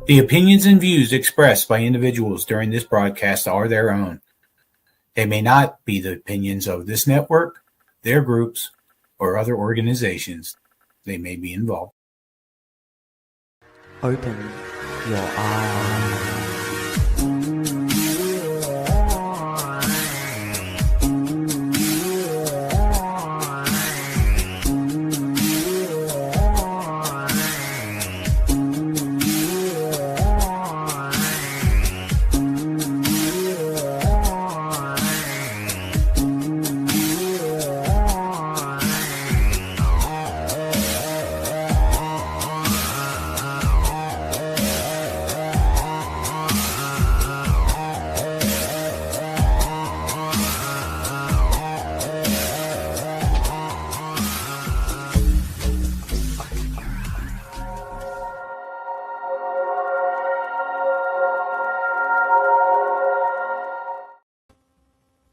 The opinions and views expressed by individuals during this broadcast are their own. They may not be the opinions of this network, their groups, or other organizations they may be involved. Open your eyes.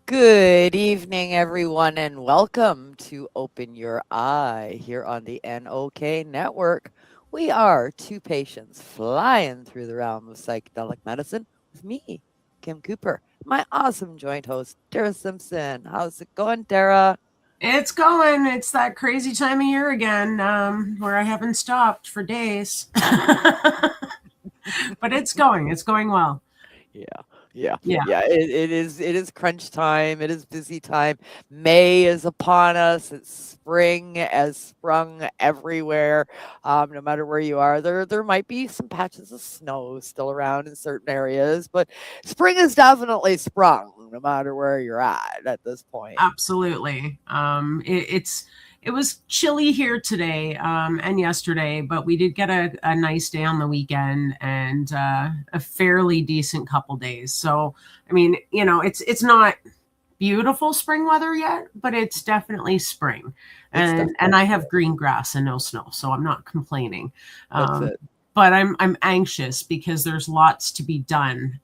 Good evening, everyone, and welcome to Open Your Eye here on the NOK Network. We are two patients flying through the realm of psychedelic medicine with me, Kim Cooper, my awesome joint host, Tarra Simpson. How's it going, Tarra? It's going. It's that crazy time of year again, where I haven't stopped for days. But it's going. It's going well. Yeah. It is crunch time. It is busy time. May is upon us. It's spring has sprung everywhere. No matter where you are, there might be some patches of snow still around in certain areas, but spring is definitely sprung. No matter where you're at this point. Absolutely. It was chilly here today and yesterday, but we did get a nice day on the weekend and a fairly decent couple days. So, I mean, it's not beautiful spring weather yet, but it's definitely spring. And I have green grass and no snow, so I'm not complaining. But I'm anxious because there's lots to be done.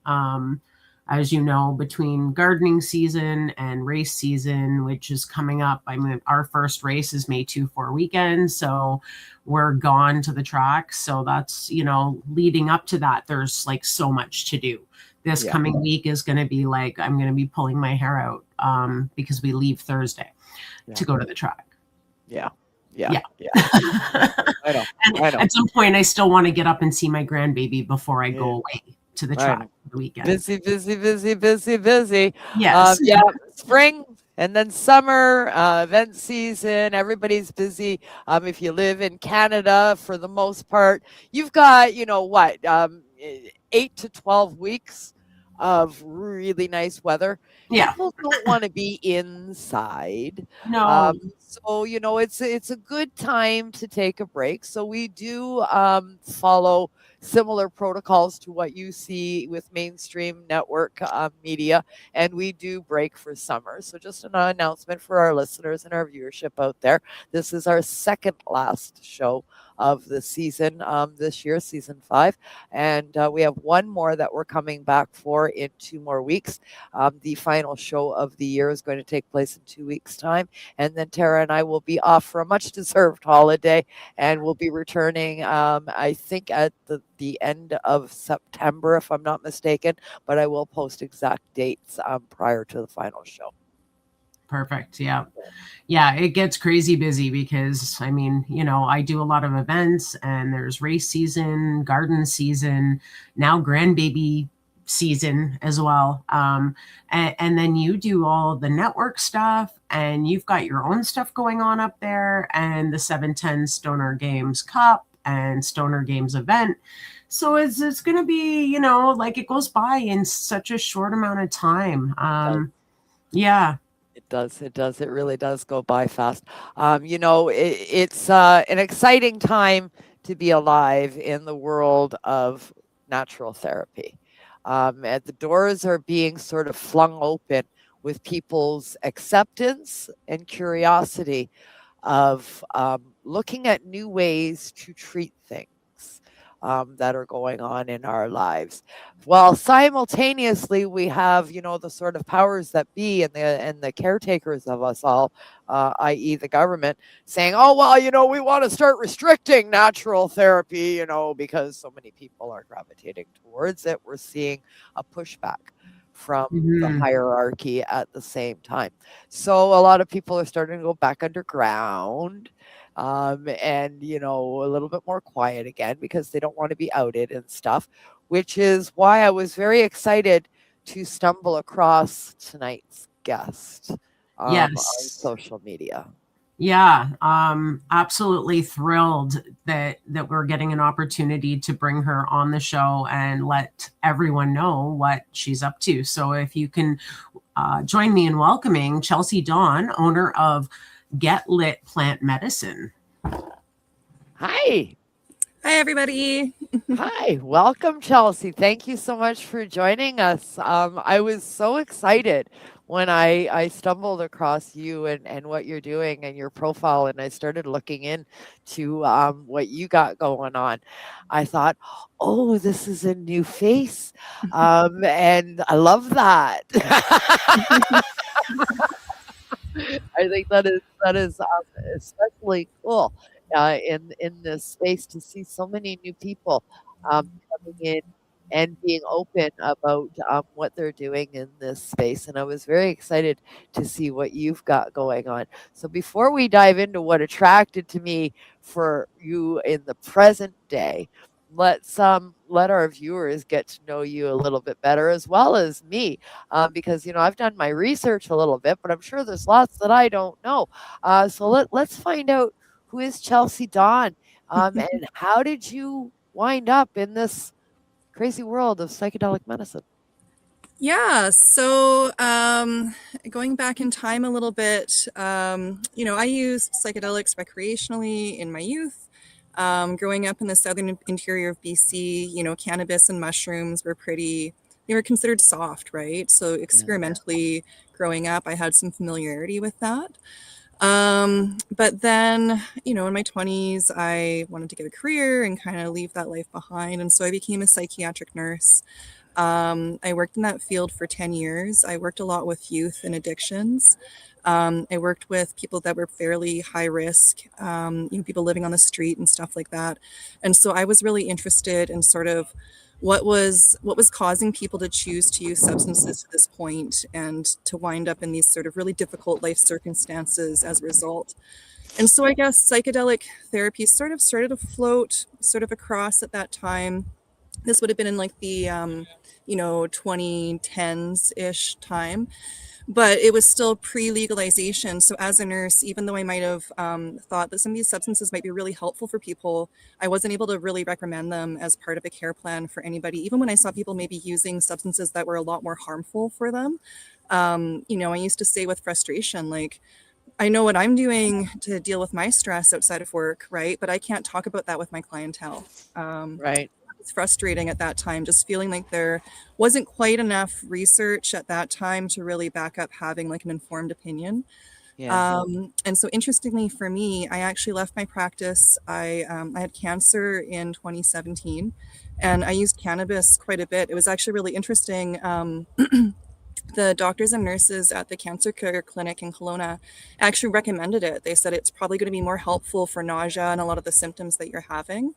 As you know, between gardening season and race season, which is coming up. I mean, our first race is May 2-4 weekend. So we're gone to the track. So that's, leading up to that, there's like so much to do. This coming week is going to be like, I'm going to be pulling my hair out because we leave Thursday to go to the track. Yeah. I know. At some point, I still want to get up and see my grandbaby before I go away to the track for the weekend. Busy. Yes. Spring and then summer, event season. Everybody's busy. If you live in Canada, for the most part, you've got, 8 to 12 weeks of really nice weather. Yeah. People don't want to be inside. No. So, it's a good time to take a break. So we do follow similar protocols to what you see with mainstream network media, and we do break for summer. So just an announcement for our listeners and our viewership out there. This is our second last show of the season this year, season 5. And we have one more that we're coming back for in 2 more weeks. The final show of the year is going to take place in 2 weeks' time. And then Tarra and I will be off for a much deserved holiday, and we'll be returning, I think, at the end of September, if I'm not mistaken. But I will post exact dates prior to the final show. Perfect. Yeah, it gets crazy busy because, I mean, I do a lot of events and there's race season, garden season, now grandbaby season as well. And then you do all the network stuff and you've got your own stuff going on up there and the 710 Stoner Games Cup and Stoner Games event. So it's going to be, like it goes by in such a short amount of time. Yeah. It does. It really does go by fast. It's an exciting time to be alive in the world of natural therapy. And the doors are being sort of flung open with people's acceptance and curiosity of looking at new ways to treat things. that are going on in our lives. While simultaneously we have, the sort of powers that be and the caretakers of us all, i.e., the government, saying, "Oh well, we want to start restricting natural therapy, because so many people are gravitating towards it." We're seeing a pushback from the Mhm. hierarchy at the same time. So a lot of people are starting to go back underground, and a little bit more quiet again because they don't want to be outed and stuff, which is why I was very excited to stumble across tonight's guest on Yes. social media. Yeah, absolutely thrilled that we're getting an opportunity to bring her on the show and let everyone know what she's up to. So if you can join me in welcoming Chelsea Dawn, owner of Get Lit Plant Medicine. Hi. Hi, everybody. Hi, welcome, Chelsea. Thank you so much for joining us. I was so excited when I stumbled across you and what you're doing and your profile, and I started looking into what you got going on. I thought, oh, this is a new face, and I love that. I think that is especially cool in this space to see so many new people coming in and being open about what they're doing in this space. And I was very excited to see what you've got going on. So before we dive into what attracted to me for you in the present day, let our viewers get to know you a little bit better as well as me, because I've done my research a little bit, but I'm sure there's lots that I don't know. So let's find out, who is Chelsea Dawn, and how did you wind up in this crazy world of psychedelic medicine? Yeah, so going back in time a little bit, I used psychedelics recreationally in my youth. Growing up in the southern interior of BC, cannabis and mushrooms they were considered soft, right? So experimentally growing up, I had some familiarity with that. But then, in my 20s, I wanted to get a career and kind of leave that life behind. And so I became a psychiatric nurse. I worked in that field for 10 years. I worked a lot with youth and addictions. I worked with people that were fairly high risk, people living on the street and stuff like that. And so I was really interested in sort of what was causing people to choose to use substances to this point and to wind up in these sort of really difficult life circumstances as a result. And so I guess psychedelic therapy sort of started to float sort of across at that time. This would have been in like the 2010s ish time, but it was still pre-legalization. So as a nurse, even though I might have thought that some of these substances might be really helpful for people, I wasn't able to really recommend them as part of a care plan for anybody. Even when I saw people maybe using substances that were a lot more harmful for them, I used to say with frustration, like, I know what I'm doing to deal with my stress outside of work, right? But I can't talk about that with my clientele. Right. It's frustrating at that time, just feeling like there wasn't quite enough research at that time to really back up having like an informed opinion. Yeah. And so interestingly for me, I actually left my practice. I had cancer in 2017 and I used cannabis quite a bit. It was actually really interesting. The doctors and nurses at the cancer care clinic in Kelowna actually recommended it. They said it's probably going to be more helpful for nausea and a lot of the symptoms that you're having.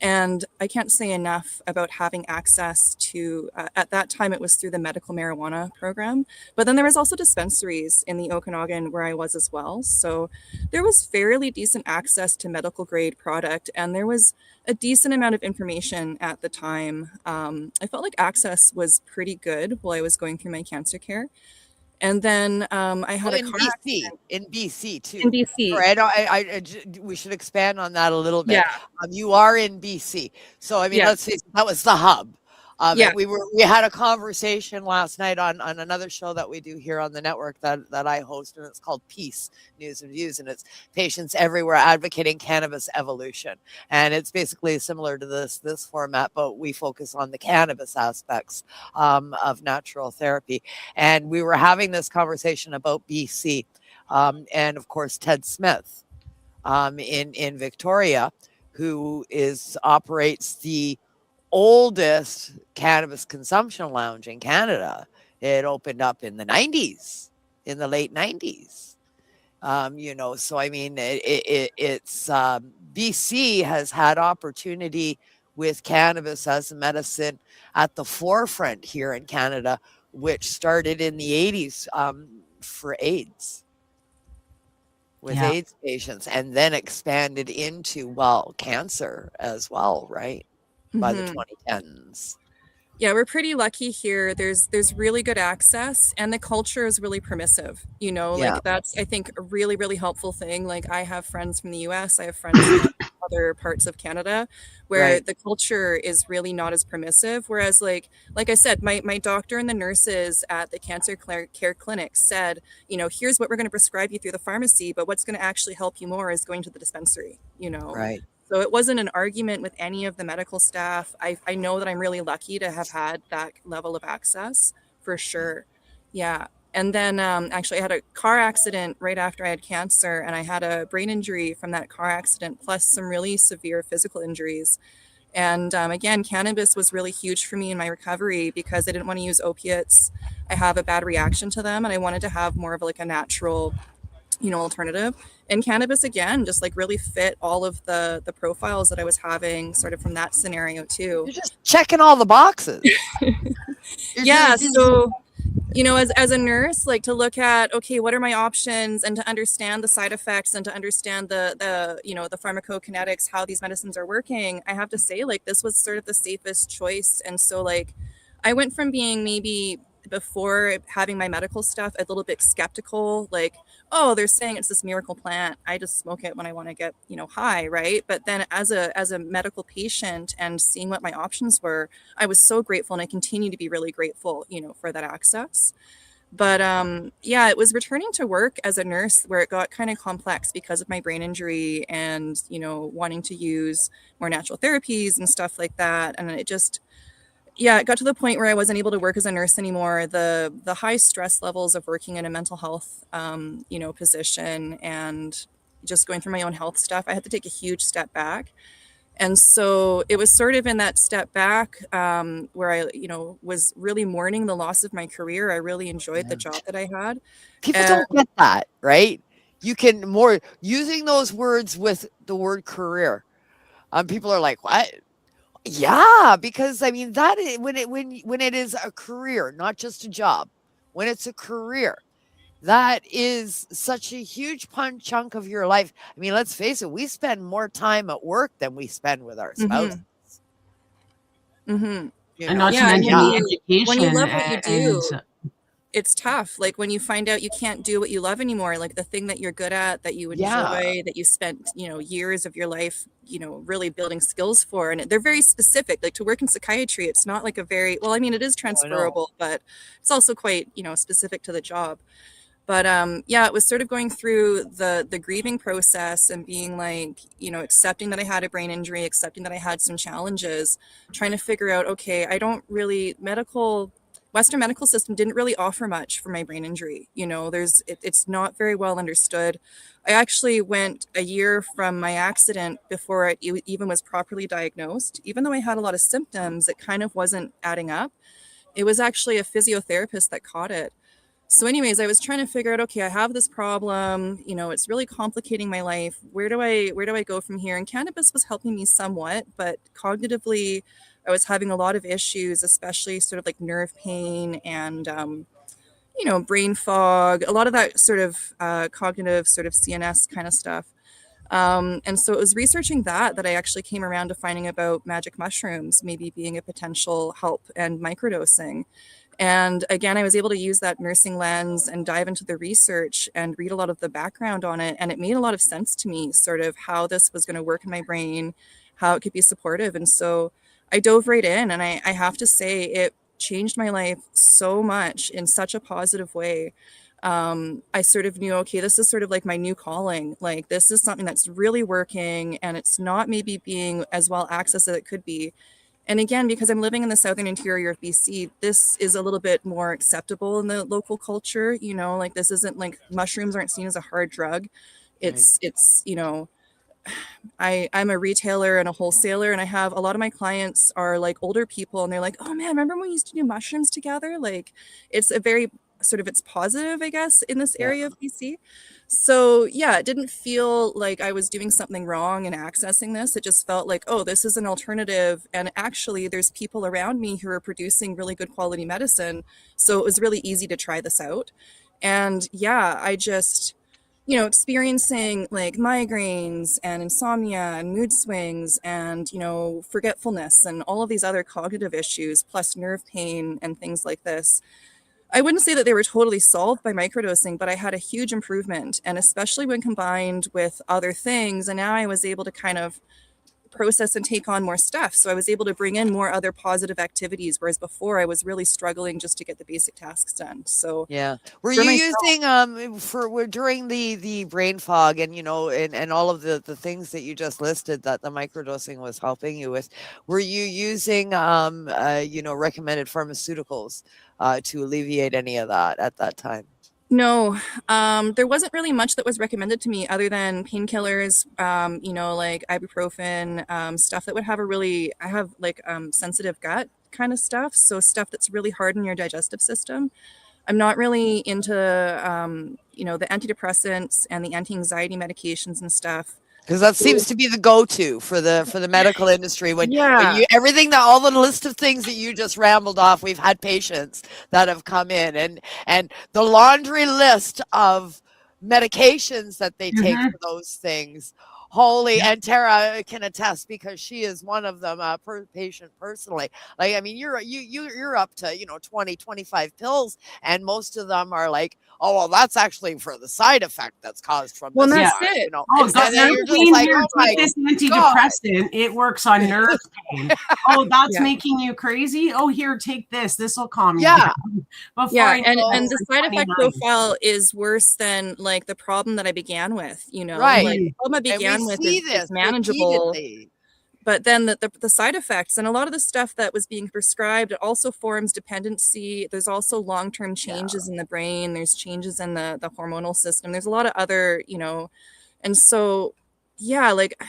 And I can't say enough about having access to, at that time, it was through the medical marijuana program. But then there was also dispensaries in the Okanagan where I was as well. So there was fairly decent access to medical grade product. And there was a decent amount of information at the time. I felt like access was pretty good while I was going through my cancer care. And then I had a car accident. In BC too. In BC. All right, we should expand on that a little bit. Yeah. You are in BC, so I mean, Yeah. let's see, that was the hub. Yeah. We had a conversation last night on another show that we do here on the network that I host, and it's called Peace News and Views, and it's patients everywhere advocating cannabis evolution, and it's basically similar to this format, but we focus on the cannabis aspects of natural therapy. And we were having this conversation about BC, and of course Ted Smith in Victoria, who operates the oldest cannabis consumption lounge in Canada. It opened up in the 90s, in the late 90s. So I mean, it's BC has had opportunity with cannabis as a medicine at the forefront here in Canada, which started in the 80s for AIDS, with Yeah. AIDS patients, and then expanded into, well, cancer as well, right? By the 2010s. Yeah, we're pretty lucky here. There's really good access, and the culture is really permissive. Yeah. Like that's, I think, a really, really helpful thing. Like I have friends from the US, I have friends from other parts of Canada where Right. the culture is really not as permissive. Whereas like I said, my doctor and the nurses at the cancer care clinic said, here's what we're going to prescribe you through the pharmacy, but what's going to actually help you more is going to the dispensary, Right. So it wasn't an argument with any of the medical staff. I know that I'm really lucky to have had that level of access for sure. Yeah. And then actually I had a car accident right after I had cancer, and I had a brain injury from that car accident, plus some really severe physical injuries. And again, cannabis was really huge for me in my recovery because I didn't want to use opiates. I have a bad reaction to them, and I wanted to have more of like a natural alternative. And cannabis, again, just like really fit all of the profiles that I was having sort of from that scenario too. You're just checking all the boxes. Yeah. So, as a nurse, like to look at, okay, what are my options, and to understand the side effects, and to understand the pharmacokinetics, how these medicines are working, I have to say, like, this was sort of the safest choice. And so like, I went from being maybe before having my medical stuff a little bit skeptical, like, oh, they're saying it's this miracle plant, I just smoke it when I want to get high, right? But then as a medical patient and seeing what my options were, I was so grateful, and I continue to be really grateful for that access. But yeah, it was returning to work as a nurse where it got kind of complex because of my brain injury, and wanting to use more natural therapies and stuff like that. And it just, yeah, it got to the point where I wasn't able to work as a nurse anymore. The high stress levels of working in a mental health, position, and just going through my own health stuff, I had to take a huge step back. And so it was sort of in that step back where I, was really mourning the loss of my career. I really enjoyed the job that I had. People don't get that, right? You can more using those words with the word career. People are like, what? Yeah, because I mean that is, when it is a career, not just a job, when it's a career, that is such a huge chunk of your life. I mean, let's face it, we spend more time at work than we spend with our spouses. Mm-hmm. And not to mention the education. When you love what you do, it's tough. Like when you find out you can't do what you love anymore, like the thing that you're good at, that you enjoy, that you spent, years of your life, really building skills for. And they're very specific. Like to work in psychiatry, it's not like a very, well, I mean, it is transferable, but it's also quite, specific to the job. But yeah, it was sort of going through the grieving process and being like, accepting that I had a brain injury, accepting that I had some challenges, trying to figure out, okay, I don't really, Western medical system didn't really offer much for my brain injury. It's not very well understood. I actually went a year from my accident before it even was properly diagnosed. Even though I had a lot of symptoms, it kind of wasn't adding up. It was actually a physiotherapist that caught it. So anyways, I was trying to figure out, okay, I have this problem, it's really complicating my life. Where do I go from here? And cannabis was helping me somewhat, but cognitively, I was having a lot of issues, especially sort of like nerve pain and, brain fog, a lot of that sort of cognitive sort of CNS kind of stuff. And so it was researching that I actually came around to finding about magic mushrooms, maybe being a potential help, and microdosing. And again, I was able to use that nursing lens and dive into the research and read a lot of the background on it. And it made a lot of sense to me, sort of how this was going to work in my brain, how it could be supportive. And so I dove right in, and I have to say it changed my life so much in such a positive way. I sort of knew, okay, this is sort of like my new calling. Like this is something that's really working, and it's not maybe being as well accessed as it could be. And again, because I'm living in the southern interior of BC, this is a little bit more acceptable in the local culture. Like this isn't like mushrooms aren't seen as a hard drug. It's I'm a retailer and a wholesaler, and I have a lot of my clients are like older people, and they're like, oh man, remember when we used to do mushrooms together? Like, it's a very sort of, it's positive, I guess, in this area of BC. So yeah, it didn't feel like I was doing something wrong in accessing this. It just felt like, oh, this is an alternative. And actually there's people around me who are producing really good quality medicine. So it was really easy to try this out. And yeah, I just, experiencing like migraines and insomnia and mood swings and, forgetfulness and all of these other cognitive issues, plus nerve pain and things like this. I wouldn't say that they were totally solved by microdosing, but I had a huge improvement. And especially when combined with other things, and now I was able to kind of process and take on more stuff. So I was able to bring in more other positive activities, whereas before I was really struggling just to get the basic tasks done. So yeah, were you using during the brain fog and and all of the things that you just listed that the microdosing was helping you with? Were you using recommended pharmaceuticals to alleviate any of that at that time? No, there wasn't really much that was recommended to me other than painkillers, like ibuprofen, stuff that would have I have like sensitive gut kind of stuff. So stuff that's really hard in your digestive system. I'm not really into, the antidepressants and the anti-anxiety medications and stuff. Because that seems to be the go-to for the medical industry. When you all the list of things that you just rambled off, we've had patients that have come in and the laundry list of medications that they take for those things. Holy, and Tarra can attest because she is one of them, per patient personally. Like, I mean, you're up to 20, 25 pills, and most of them are like, oh well, that's actually for the side effect that's caused from this. That's it. Oh, God, you're just like, this antidepressant, it works on nerve pain. Oh, that's making you crazy. Oh, here, take this. This will calm you down. And the side effect profile is worse than like the problem that I began with. Right? Like, the problem I began with is manageable. Repeatedly. But then the side effects and a lot of the stuff that was being prescribed, it also forms dependency. There's also long-term changes in the brain. There's changes in the hormonal system. There's a lot of other, and so, like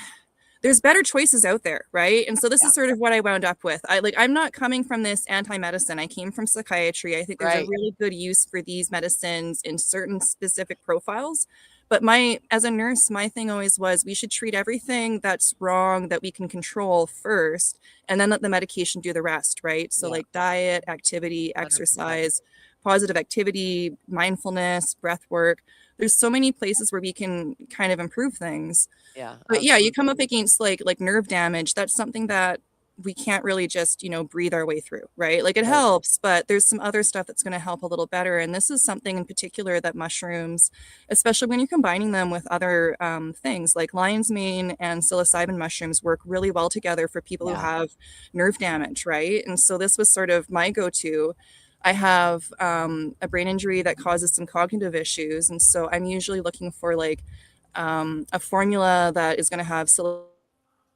there's better choices out there. Right. And so this is sort of what I wound up with. I'm not coming from this anti-medicine. I came from psychiatry. I think there's a really good use for these medicines in certain specific profiles. But as a nurse, my thing always was we should treat everything that's wrong that we can control first, and then let the medication do the rest, right? So like diet, activity, exercise, positive activity, mindfulness, breath work. There's so many places where we can kind of improve things. Yeah. But you come up against like nerve damage. That's something that we can't really just, breathe our way through, right? Like it helps, but there's some other stuff that's going to help a little better. And this is something in particular that mushrooms, especially when you're combining them with other things like lion's mane and psilocybin mushrooms work really well together for people who have nerve damage, right? And so this was sort of my go-to. I have a brain injury that causes some cognitive issues. And so I'm usually looking for like a formula that is going to have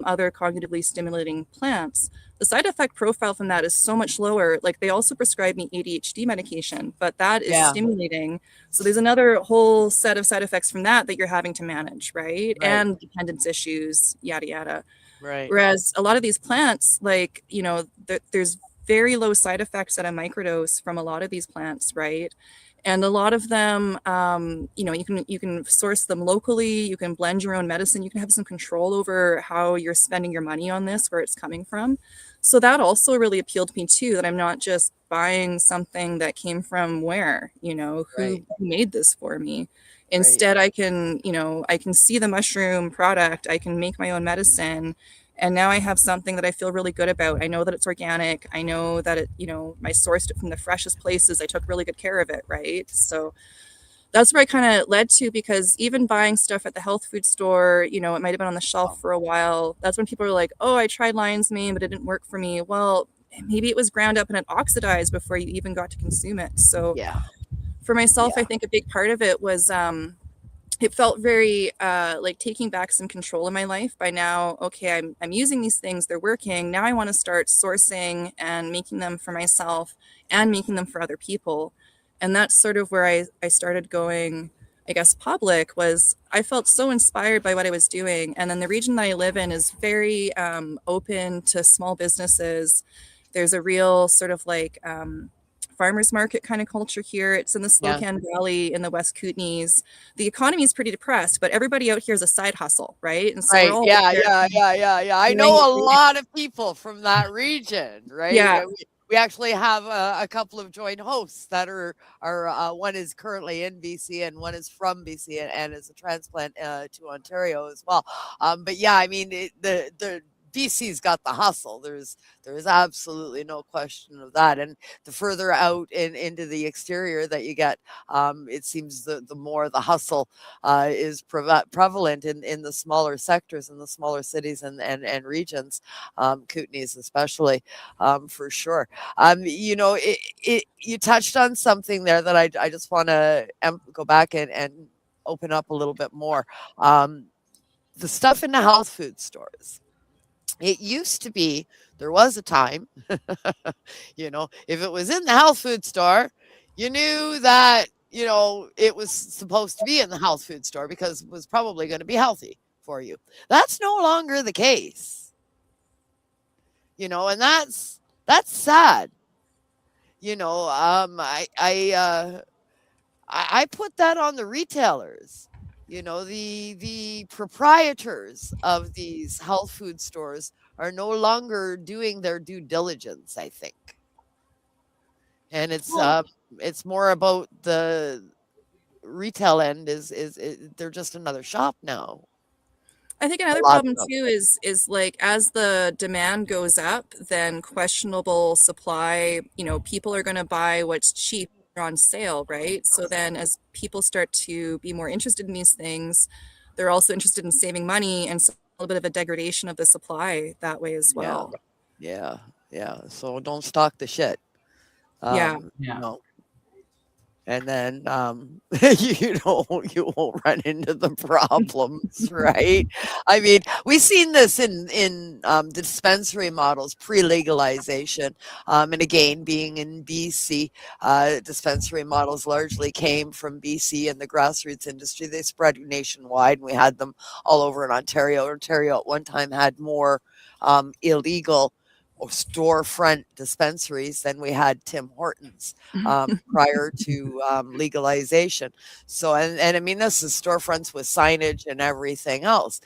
other cognitively stimulating plants. The side effect profile from that is so much lower. Like they also prescribe me ADHD medication, but that is stimulating. So there's another whole set of side effects from that you're having to manage, right? And dependence issues, yada, yada. Right. Whereas a lot of these plants, like, there's very low side effects at a microdose from a lot of these plants, right? And a lot of them, you can source them locally. You can blend your own medicine. You can have some control over how you're spending your money on this, where it's coming from. So that also really appealed to me too, that I'm not just buying something that came from who made this for me. Instead, I can see the mushroom product. I can make my own medicine. And now I have something that I feel really good about. I know that it's organic. I know that I sourced it from the freshest places. I took really good care of it, right? So that's where I kind of led to, because even buying stuff at the health food store, it might have been on the shelf for a while. That's when people were like, oh, I tried lion's mane, but it didn't work for me. Well, maybe it was ground up and it oxidized before you even got to consume it. So for myself, I think a big part of it was it felt very like taking back some control in my life by now. Okay, I'm using these things, they're working. Now I want to start sourcing and making them for myself and making them for other people. And that's sort of where I started going, I guess, public was I felt so inspired by what I was doing. And then the region that I live in is very open to small businesses. There's a real sort of like farmers market kind of culture here. It's in the Yeah. Slocan Valley in the West Kootenays. The economy is pretty depressed, but everybody out here is a side hustle, right? And so we're Right. all Yeah. out there Yeah. I know a lot of people from that region, right? Yeah. We actually have a couple of joint hosts that are one is currently in BC and one is from BC and is a transplant to Ontario as well. But yeah, I mean the BC's got the hustle. There's absolutely no question of that. And the further out into the exterior that you get, it seems the more the hustle is prevalent in the smaller sectors, in the smaller cities and regions, Kootenays especially, for sure. You know, you touched on something there that I just want to go back and open up a little bit more. The stuff in the health food stores. It used to be, there was a time, you know, if it was in the health food store, you knew that, you know, it was supposed to be in the health food store because it was probably going to be healthy for you. That's no longer the case. You know, and that's sad. You know, I put that on the retailers. You know, the proprietors of these health food stores are no longer doing their due diligence, I think. And it's more about the retail end is they're just another shop now. I think another problem too is like as the demand goes up, then questionable supply, you know, people are going to buy what's cheap on sale, right? So then as people start to be more interested in these things, they're also interested in saving money, and so a little bit of a degradation of the supply that way as well. Yeah. So don't stock the shit. Yeah. You know. And then you won't run into the problems, right? I mean, we've seen this in dispensary models pre-legalization, and again, being in BC, dispensary models largely came from BC and the grassroots industry. They spread nationwide, and we had them all over in Ontario. Ontario at one time had more illegal or storefront dispensaries than we had Tim Hortons prior to legalization. So, and I mean, this is storefronts with signage and everything else.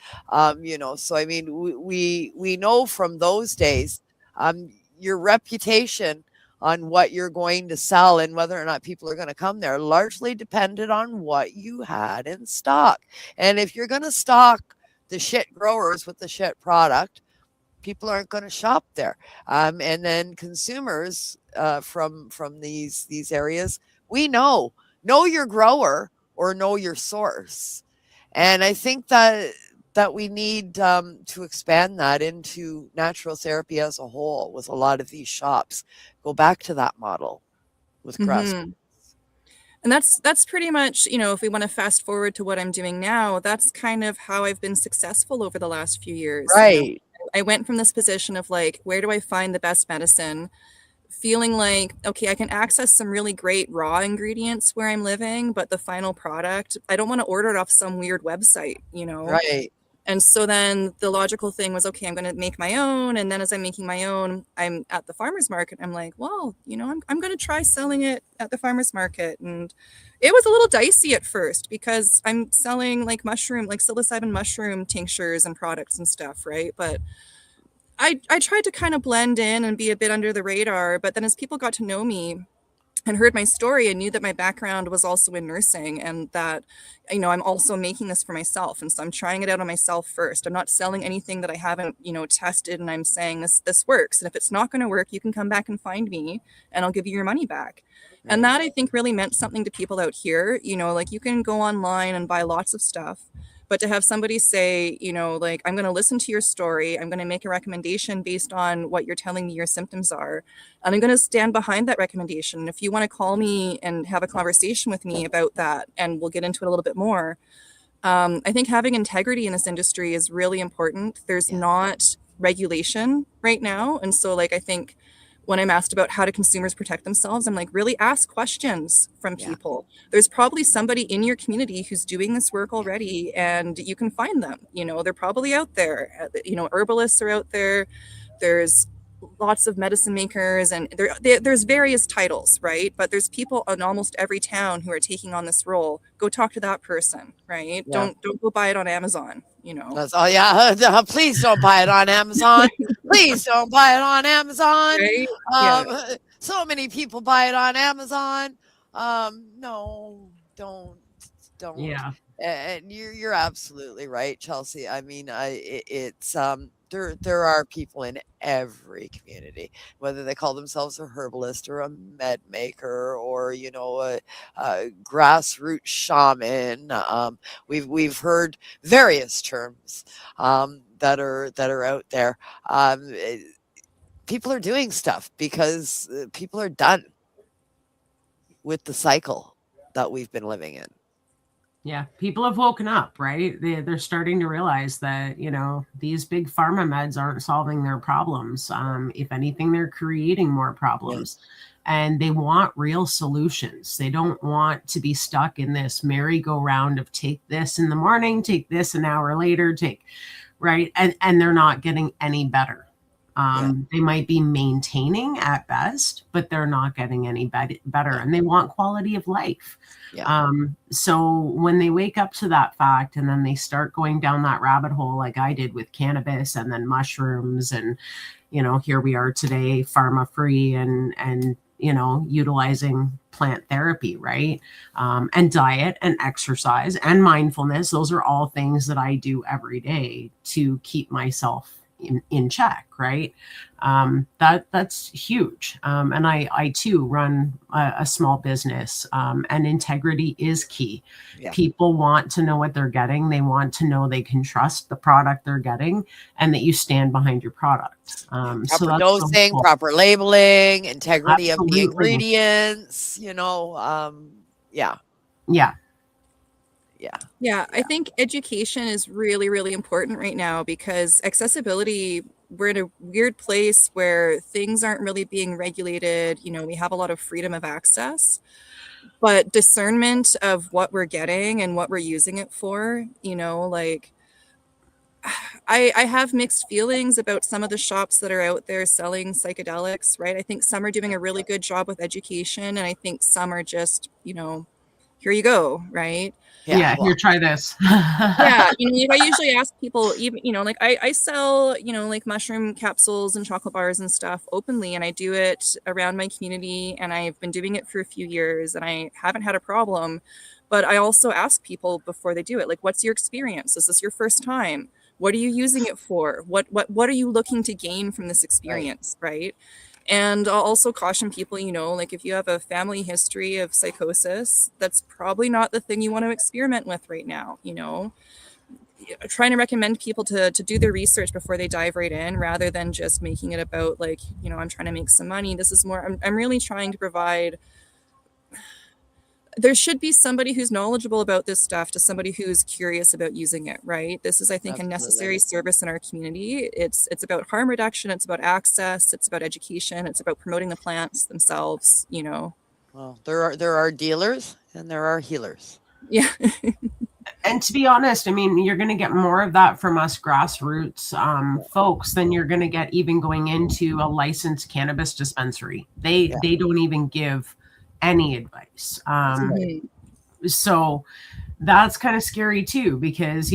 You know, so I mean, we know from those days, your reputation on what you're going to sell and whether or not people are going to come there largely depended on what you had in stock. And if you're going to stock the shit growers with the shit product, people aren't going to shop there. And then consumers from these areas, we know your grower or know your source. And I think that we need to expand that into natural therapy as a whole with a lot of these shops. Go back to that model with grassroots. And that's pretty much, you know, if we want to fast forward to what I'm doing now, that's kind of how I've been successful over the last few years. Right. You know? I went from this position of like, where do I find the best medicine? Feeling like, okay, I can access some really great raw ingredients where I'm living, but the final product, I don't want to order it off some weird website, you know? Right. And so then the logical thing was, okay, I'm going to make my own. And then as I'm making my own, I'm at the farmer's market. I'm like, well, you know, I'm going to try selling it at the farmer's market. And it was a little dicey at first because I'm selling like psilocybin mushroom tinctures and products and stuff, right? But I tried to kind of blend in and be a bit under the radar. But then as people got to know me and heard my story and knew that my background was also in nursing and that, you know, I'm also making this for myself. And so I'm trying it out on myself first. I'm not selling anything that I haven't, you know, tested, and I'm saying this works. And if it's not going to work, you can come back and find me and I'll give you your money back. Right. And that I think really meant something to people out here. You know, like you can go online and buy lots of stuff, but to have somebody say, you know, like, I'm going to listen to your story. I'm going to make a recommendation based on what you're telling me your symptoms are. And I'm going to stand behind that recommendation. If you want to call me and have a conversation with me about that, and we'll get into it a little bit more. I think having integrity in this industry is really important. There's not regulation right now. And so like, I think when I'm asked about how do consumers protect themselves, I'm like, really ask questions from people. There's probably somebody in your community who's doing this work already, and you can find them. They're probably out there. Herbalists are out there. There's lots of medicine makers, and there's various titles, right? But there's people in almost every town who are taking on this role. Go talk to that person, right? Don't go buy it on Amazon. That's all. Yeah. Please don't buy it on Amazon. Please don't buy it on Amazon. Right? So many people buy it on Amazon. No, don't. Yeah. And you're absolutely right, Chelsea. I mean, there are people in every community, whether they call themselves a herbalist or a med maker or a grassroots shaman. We've heard various terms that are out there. People are doing stuff because people are done with the cycle that we've been living in. Yeah, people have woken up, right? They're starting to realize that, these big pharma meds aren't solving their problems. If anything, they're creating more problems. And they want real solutions. They don't want to be stuck in this merry-go-round of take this in the morning, take this an hour later, right? And they're not getting any better. They might be maintaining at best, but they're not getting any better, and they want quality of life. So when they wake up to that fact, and then they start going down that rabbit hole, like I did with cannabis and then mushrooms, and here we are today, pharma free, and utilizing plant therapy, right? And diet and exercise and mindfulness. Those are all things that I do every day to keep myself in check, right? That's huge. And I too run a small business, and integrity is key. People want to know what they're getting. They want to know they can trust the product they're getting, and that you stand behind your product. Proper dosing, proper labeling, integrity of the ingredients, I think education is really, really important right now, because accessibility, we're in a weird place where things aren't really being regulated. We have a lot of freedom of access, but discernment of what we're getting and what we're using it for, I have mixed feelings about some of the shops that are out there selling psychedelics, right? I think some are doing a really good job with education, and I think some are just, here you go, right? Here, try this. I usually ask people, even, I sell, mushroom capsules and chocolate bars and stuff openly, and I do it around my community, and I've been doing it for a few years, and I haven't had a problem. But I also ask people before they do it, like, what's your experience? Is this your first time? What are you using it for? What are you looking to gain from this experience, right? And I'll also caution people, if you have a family history of psychosis, that's probably not the thing you want to experiment with right now. Trying to recommend people to do their research before they dive right in, rather than just making it about I'm trying to make some money. This is more, I'm really trying to provide. There should be somebody who's knowledgeable about this stuff to somebody who's curious about using it, right? This is, I think, a necessary service in our community. It's about harm reduction. It's about access. It's about education. It's about promoting the plants themselves, Well, there are dealers and there are healers. Yeah. And to be honest, I mean, you're going to get more of that from us grassroots folks than you're going to get even going into a licensed cannabis dispensary. They don't even give any advice. So that's kind of scary too, because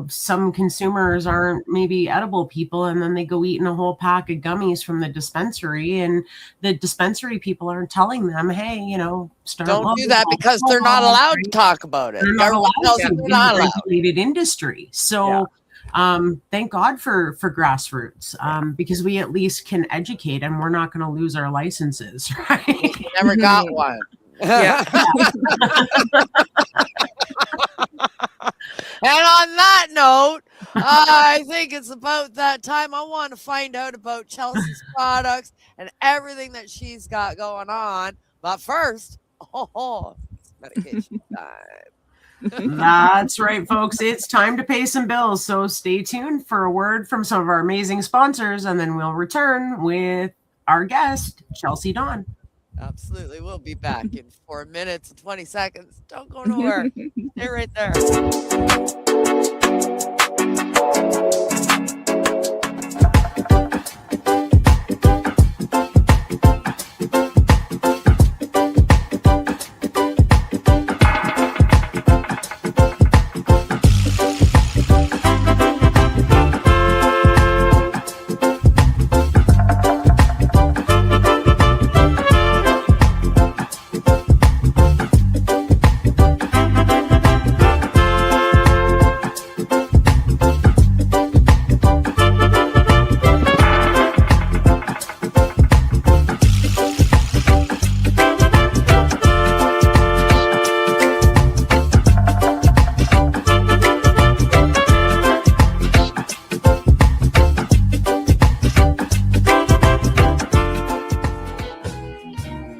some consumers aren't maybe edible people, and then they go eating a whole pack of gummies from the dispensary, and the dispensary people aren't telling them, hey, start don't do that, because they're not allowed to talk about it. They're not allowed to. It's a regulated industry. So thank God for grassroots, because we at least can educate, and we're not going to lose our licenses, right? Never got one. Yeah. And on that note, I think it's about that time. I want to find out about Chelsea's products and everything that she's got going on. But first, it's medication time. That's right, folks. It's time to pay some bills. So stay tuned for a word from some of our amazing sponsors, and then we'll return with our guest, Chelsea Dawn. Absolutely. We'll be back in 4 minutes and 20 seconds. Don't go nowhere. Stay right there.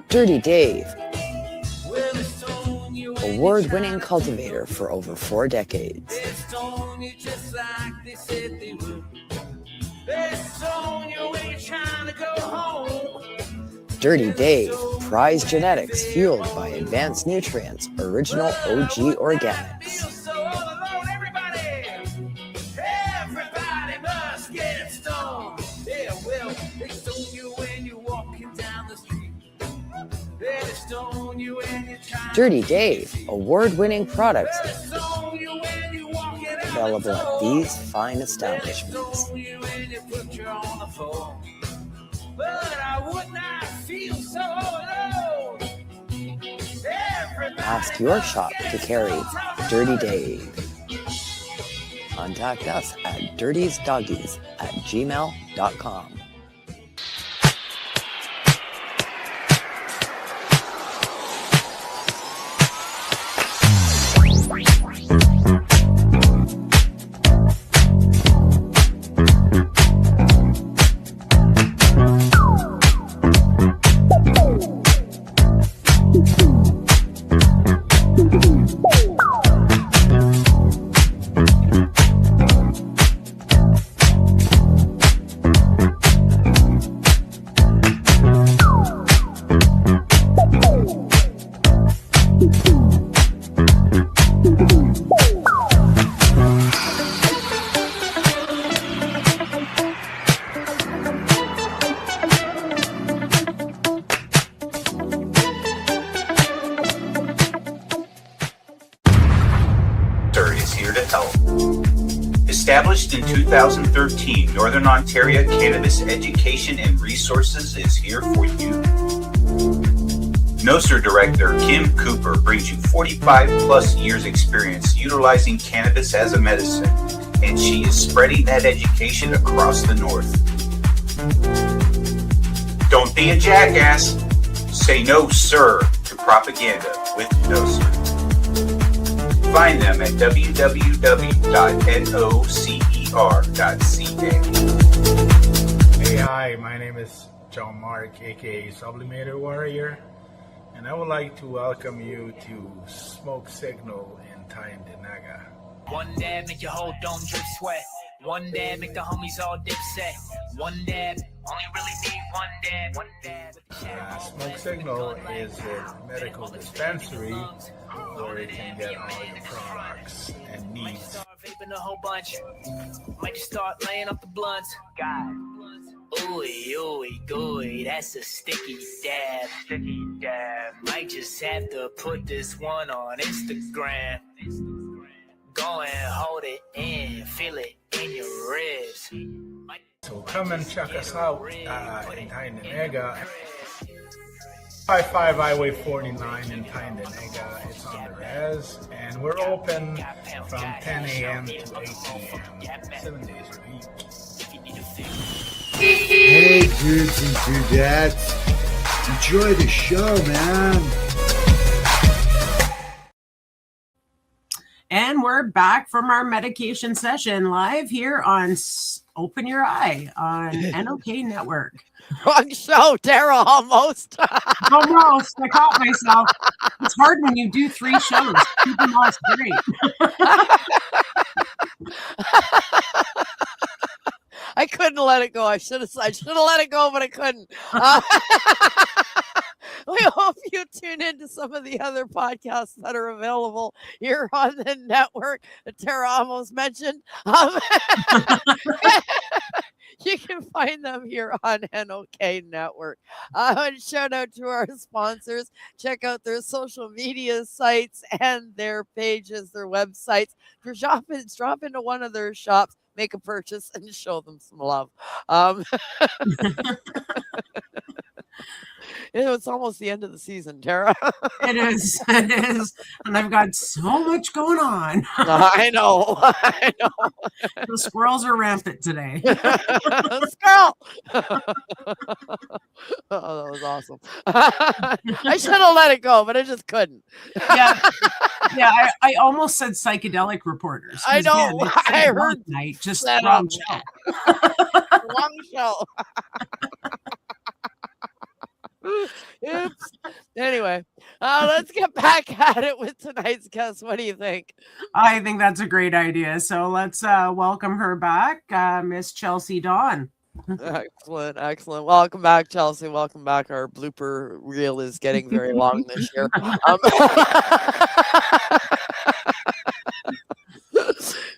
Dirty Dave, award-winning cultivator for over 4 decades. Dirty Dave, prized genetics fueled by advanced nutrients, original OG organics. Dirty Dave, award-winning products available at these fine establishments. Ask your shop to carry Dirty Dave. Contact us at dirtiesdoggies@gmail.com. Established in 2013, Northern Ontario Cannabis Education and Resources is here for you. NOSER Director Kim Cooper brings you 45 plus years experience utilizing cannabis as a medicine, and she is spreading that education across the North. Don't be a jackass. Say no, sir, to propaganda with NOSER. Find them at www.nocer.ca. Hey, hi, my name is John Mark, aka Sublimator Warrior, and I would like to welcome you to Smoke Signal in Tyendinaga. One dab make your whole dome drip sweat. One dab make the homies all dip set. One dab, only really need one dab. One dab. Smoke Signal is a medical dispensary where you can get all your products and needs. Vaping a whole bunch. Might just start laying off the blunts. God. Ooey, ooey, gooey, that's a sticky dab. Sticky dab. Might just have to put this one on Instagram. Go and hold it in, feel it in your ribs. So come and check us out in Tyendinaga. 55 Highway 49 in Tyendinaga. It's on the res, and we're open from 10 a.m. to 8 p.m. 7 days a week. Hey, dudes and dudettes. Enjoy the show, man. And we're back from our medication session live here on Open Your Eye on NOK Network. Wrong show, Tarra, almost. Almost. I caught myself. It's hard when you do 3 shows. Keep them all straight. I couldn't let it go. I should have let it go, but I couldn't. We hope you tune into some of the other podcasts that are available here on the network that Tarra almost mentioned. You can find them here on NOK Network. And shout out to our sponsors. Check out their social media sites and their pages, their websites. If you're shopping, drop into one of their shops, make a purchase, and show them some love. It's almost the end of the season, Tarra. It is. It is. And I've got so much going on. I know. The squirrels are rampant today. Squirrel. Oh, that was awesome. I should have let it go, but I just couldn't. Yeah. I almost said psychedelic reporters. I know. Man, I heard night, just that wrong show. Wrong show. Oops. Anyway, let's get back at it with tonight's guest. What do you think? I think that's a great idea. So let's welcome her back, Miss Chelsea Dawn. Excellent. Welcome back, Chelsea. Welcome back. Our blooper reel is getting very long this year.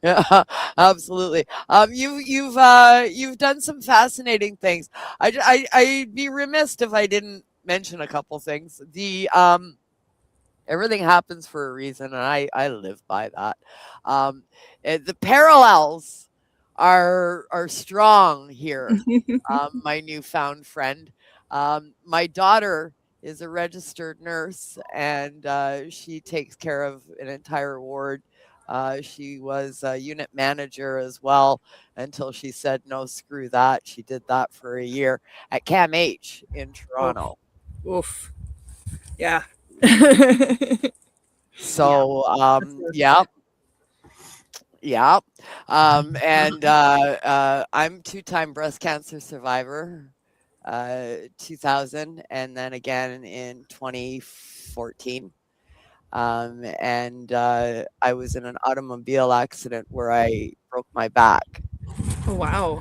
Yeah, absolutely. You've done some fascinating things. I'd be remiss if I didn't mention a couple things. The everything happens for a reason, and I live by that. The parallels are strong here. My newfound friend. My daughter is a registered nurse, and she takes care of an entire ward. She was a unit manager as well until she said, no, screw that. She did that for a year at CAMH in Toronto. Oof. Yeah. So, yeah. And I'm 2-time breast cancer survivor, 2000, and then again in 2014. And I was in an automobile accident where I broke my back. Oh, wow.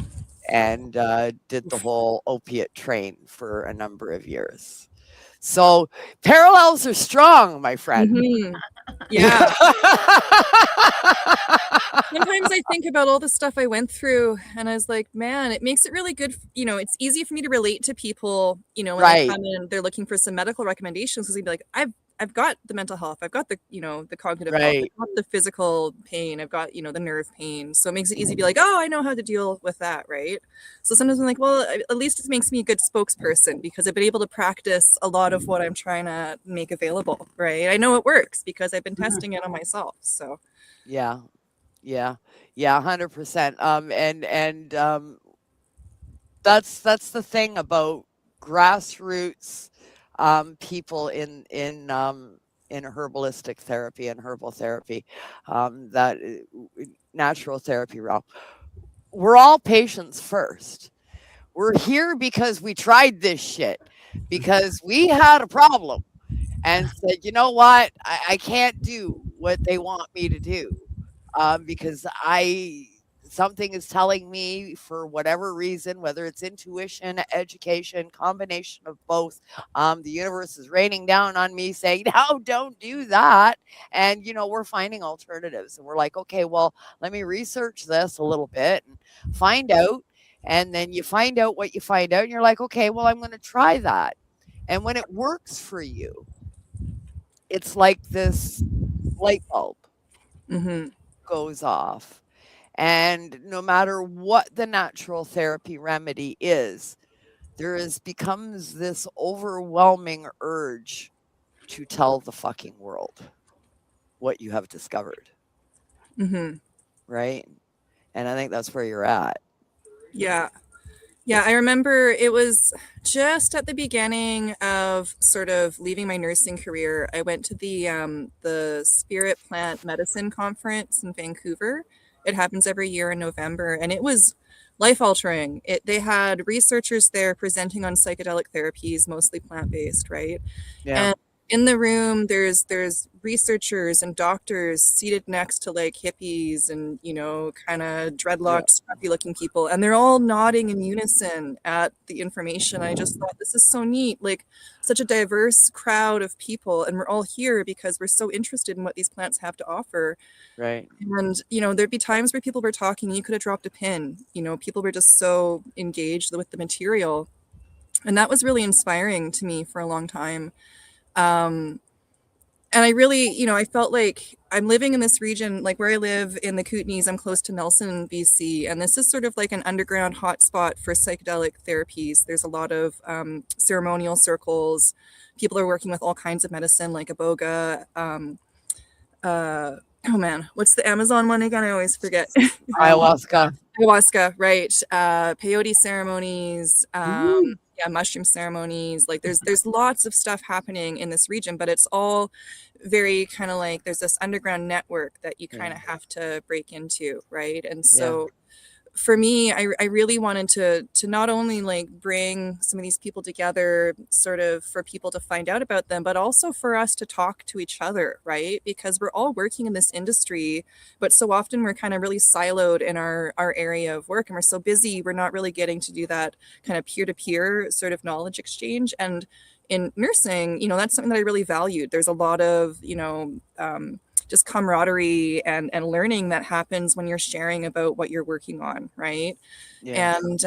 And did the whole opiate train for a number of years. So parallels are strong, my friend. Mm-hmm. Yeah. Sometimes I think about all the stuff I went through and I was like, man, it makes it really good. It's easy for me to relate to people, when they come in, they're looking for some medical recommendations, because they'd be like, I've got the mental health, I've got the, the cognitive health, I've got the physical pain, I've got, the nerve pain. So it makes it easy to be like, oh, I know how to deal with that, right? So sometimes I'm like, well, at least it makes me a good spokesperson, because I've been able to practice a lot of what I'm trying to make available, right? I know it works because I've been testing it on myself. So yeah, 100%. That's the thing about grassroots people in herbalistic therapy and herbal therapy, that natural therapy realm. We're all patients first. We're here because we tried this shit, because we had a problem and said, you know what, I can't do what they want me to do, because something is telling me, for whatever reason, whether it's intuition, education, combination of both, the universe is raining down on me saying, no, don't do that. And, we're finding alternatives, and we're like, okay, well, let me research this a little bit and find out. And then you find out what you find out, and you're like, okay, well, I'm going to try that. And when it works for you, it's like this light bulb goes off. And no matter what the natural therapy remedy is, becomes this overwhelming urge to tell the fucking world what you have discovered. Right? And I think that's where you're at. Yeah. Yeah, I remember it was just at the beginning of sort of leaving my nursing career. I went to the Spirit Plant Medicine Conference in Vancouver. It happens every year in November, and it was life-altering. They had researchers there presenting on psychedelic therapies, mostly plant-based, right? Yeah. And in the room, there's researchers and doctors seated next to like hippies and, you know, kind of dreadlocked, scruffy looking people, and they're all nodding in unison at the information. I just thought, this is so neat, like such a diverse crowd of people, and we're all here because we're so interested in what these plants have to offer. Right. And, you know, there'd be times where people were talking, you could have dropped a pin, you know, people were just so engaged with the material. And that was really inspiring to me for a long time. And I really, you know, I felt like I'm living in this region, like where I live in the Kootenays, I'm close to Nelson, BC. And this is sort of like an underground hotspot for psychedelic therapies. There's a lot of ceremonial circles. People are working with all kinds of medicine, like iboga. Oh man, what's the Amazon one again? I always forget. Ayahuasca. Ayahuasca, right. Peyote ceremonies. Yeah, mushroom ceremonies. Like there's lots of stuff happening in this region, but it's all very kind of like there's this underground network that you kind of have to break into, right? And so for me, I really wanted to not only like bring some of these people together sort of for people to find out about them, but also for us to talk to each other, right? Because we're all working in this industry, but so often we're kind of really siloed in our area of work, and we're so busy, we're not really getting to do that kind of peer-to-peer sort of knowledge exchange. And in nursing, you know, that's something that I really valued. There's a lot of, you know, just camaraderie and learning that happens when you're sharing about what you're working on, right? And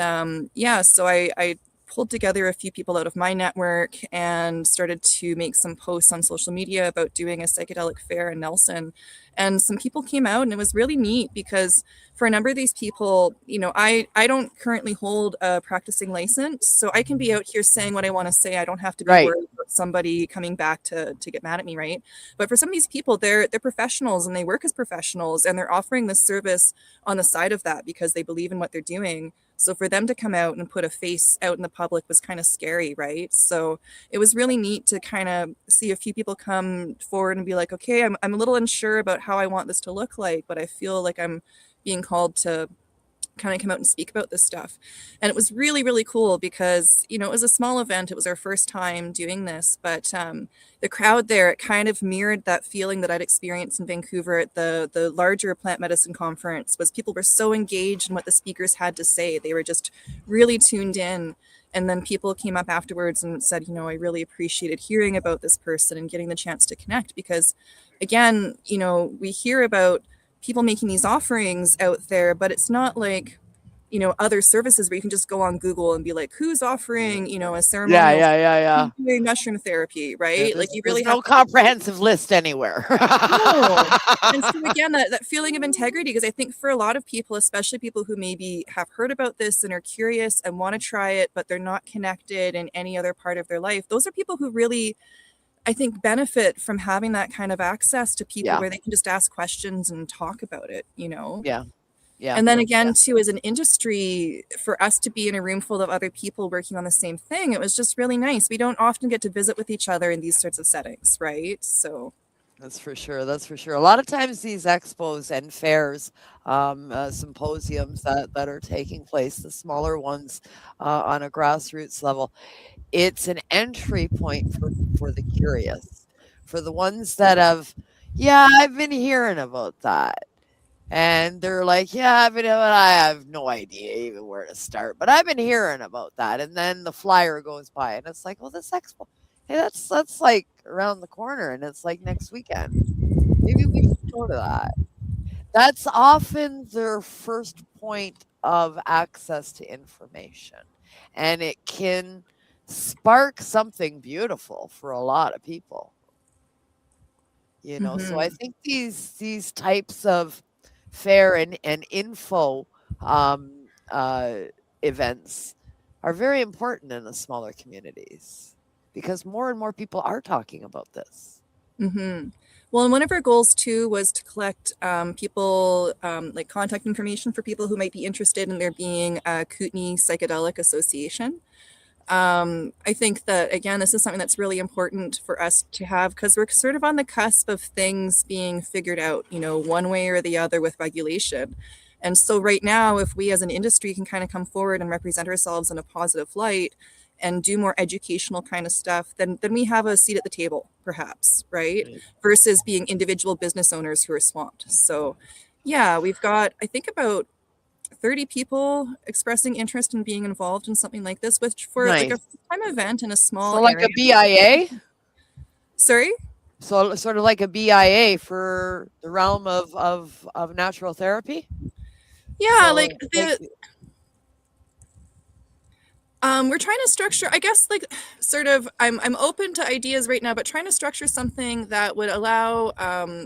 so I pulled together a few people out of my network and started to make some posts on social media about doing a psychedelic fair in Nelson. And some people came out, and it was really neat because for a number of these people, you know, I don't currently hold a practicing license, so I can be out here saying what I want to say. I don't have to be worried about somebody coming back to get mad at me, right? But for some of these people, they're professionals and they work as professionals, and they're offering this service on the side of that because they believe in what they're doing. So for them to come out and put a face out in the public was kind of scary, right? So it was really neat to kind of see a few people come forward and be like, okay, I'm a little unsure about how I want this to look like, but I feel like I'm being called to kind of come out and speak about this stuff. And it was really, really cool because, you know, it was a small event. It was our first time doing this, but the crowd there, it kind of mirrored that feeling that I'd experienced in Vancouver at the larger plant medicine conference. Was people were so engaged in what the speakers had to say. They were just really tuned in. And then people came up afterwards and said, you know, I really appreciated hearing about this person and getting the chance to connect because, again, you know, we hear about people making these offerings out there, but it's not like, you know, other services where you can just go on Google and be like, who's offering, you know, a ceremonial mushroom therapy, right? Like you really have no comprehensive list anywhere. No. And so again, that feeling of integrity, because I think for a lot of people, especially people who maybe have heard about this and are curious and want to try it, but they're not connected in any other part of their life, those are people who really, I think, benefit from having that kind of access to people where they can just ask questions and talk about it, you know? And then again, too, as an industry, for us to be in a room full of other people working on the same thing, it was just really nice. We don't often get to visit with each other in these sorts of settings, right? So that's for sure. That's for sure. A lot of times these expos and fairs, symposiums that are taking place, the smaller ones on a grassroots level, it's an entry point for the curious, for the ones that have, I've been hearing about that. And they're like, but I have no idea even where to start, but I've been hearing about that. And then the flyer goes by and it's like, well, this expo, hey, that's like around the corner and it's like next weekend. Maybe we should go to that. That's often their first point of access to information. And it can spark something beautiful for a lot of people. You know, so I think these types of fair and info events are very important in the smaller communities because more and more people are talking about this. Well, and one of our goals too was to collect people, like contact information for people who might be interested in there being a Kootenay Psychedelic Association. I think that, again, this is something that's really important for us to have because we're sort of on the cusp of things being figured out, you know, one way or the other with regulation. And so right now, if we as an industry can kind of come forward and represent ourselves in a positive light, and do more educational kind of stuff, then we have a seat at the table, perhaps, right? Versus being individual business owners who are swamped. So yeah, we've got, I think, about 30 people expressing interest in being involved in something like this, which for like a time event in a small So like area. a BIA? Sorry? So sort of like a BIA for the realm of natural therapy? Yeah, So, like we're trying to structure, I guess, like sort of, I'm open to ideas right now, but trying to structure something that would allow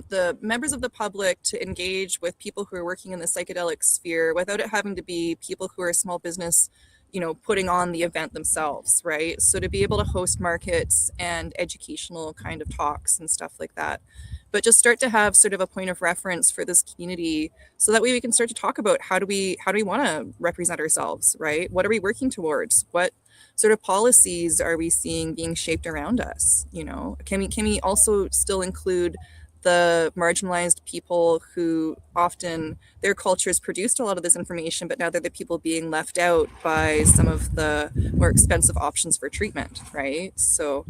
the members of the public to engage with people who are working in the psychedelic sphere without it having to be people who are small business, you know, putting on the event themselves, right? So to be able to host markets and educational kind of talks and stuff like that, but just start to have sort of a point of reference for this community, so that way we can start to talk about how do we want to represent ourselves, right? What are we working towards? What sort of policies are we seeing being shaped around us? You know, can we also still include the marginalized people who often their cultures produced a lot of this information, but now they're the people being left out by some of the more expensive options for treatment, right? So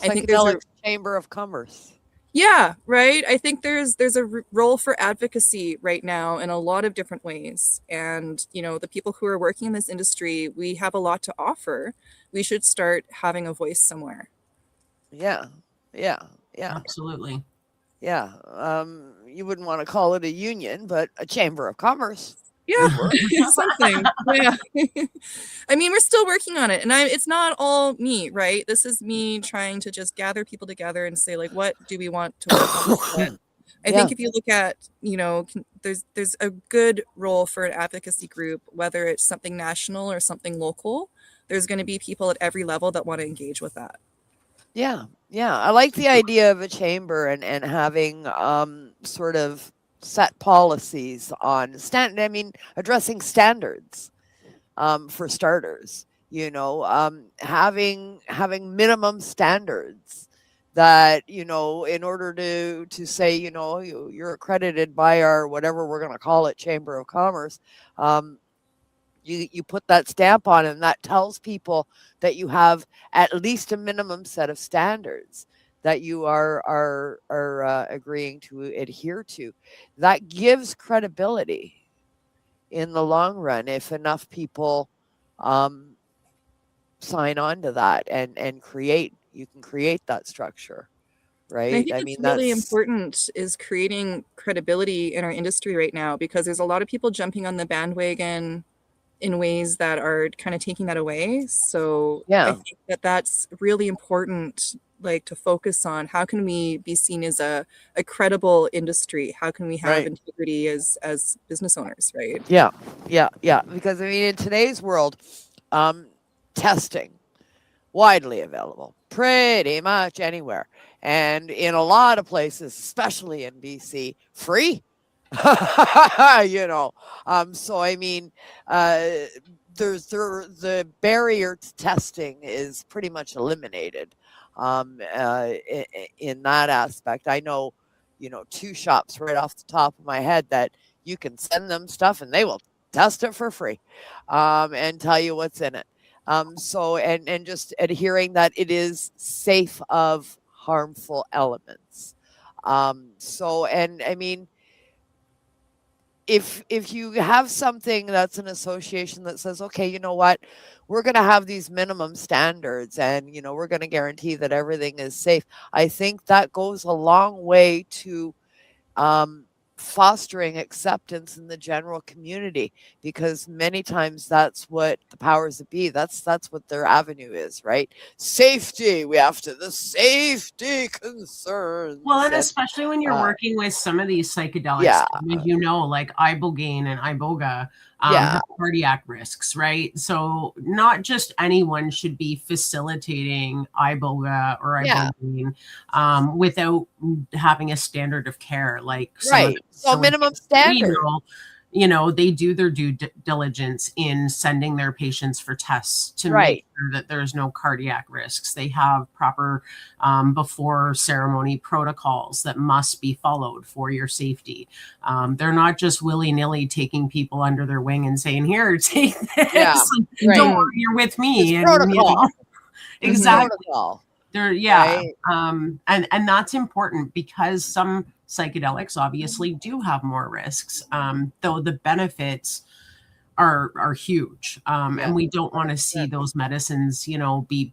I think there's a chamber of commerce. Yeah, right. I think there's a role for advocacy right now in a lot of different ways. And, you know, the people who are working in this industry, we have a lot to offer. We should start having a voice somewhere. Yeah. Absolutely. Yeah. You wouldn't want to call it a union, but a chamber of commerce. Yeah, something. Yeah. I mean, we're still working on it, and it's not all me, right? This is me trying to just gather people together and say, like, what do we want to work on? I think if you look at, you know, there's a good role for an advocacy group, whether it's something national or something local. There's going to be people at every level that want to engage with that. Yeah. I like the idea of a chamber and having sort of set policies on addressing standards for starters, you know, having minimum standards that, you know, in order to say, you know, you're accredited by our, whatever we're going to call it, Chamber of Commerce, you put that stamp on, and that tells people that you have at least a minimum set of standards that you are agreeing to adhere to. That gives credibility in the long run if enough people sign on to that and you can create that structure, right? I think really important is creating credibility in our industry right now, because there's a lot of people jumping on the bandwagon in ways that are kind of taking that away. So I think that's really important, like, to focus on how can we be seen as a credible industry? How can we have integrity as business owners, right? Yeah. Because I mean, in today's world, testing widely available pretty much anywhere, and in a lot of places, especially in BC, free. You know, so I mean, there's the barrier to testing is pretty much eliminated in that aspect. I know, you know, 2 shops right off the top of my head that you can send them stuff and they will test it for free and tell you what's in it. So and just adhering that it is safe of harmful elements. So, and I mean, if you have something that's an association that says, okay, you know what, we're going to have these minimum standards and, you know, we're going to guarantee that everything is safe, I think that goes a long way to fostering acceptance in the general community, because many times that's what the powers that be, that's what their avenue is, right? Safety, the safety concerns. Well, and especially when you're working with some of these psychedelics, you know, like ibogaine and iboga have cardiac risks, right? So not just anyone should be facilitating iboga or ibogaine without having a standard of care, like so minimum standard. You know, they do their due diligence in sending their patients for tests to make sure that there's no cardiac risks. They have proper before ceremony protocols that must be followed for your safety. They're not just willy-nilly taking people under their wing and saying, here, take this. Don't worry, you're with me. And, protocol. Exactly. Protocol. Yeah. Right. And that's important because some psychedelics obviously do have more risks, though the benefits are huge. And we don't want to see those medicines, be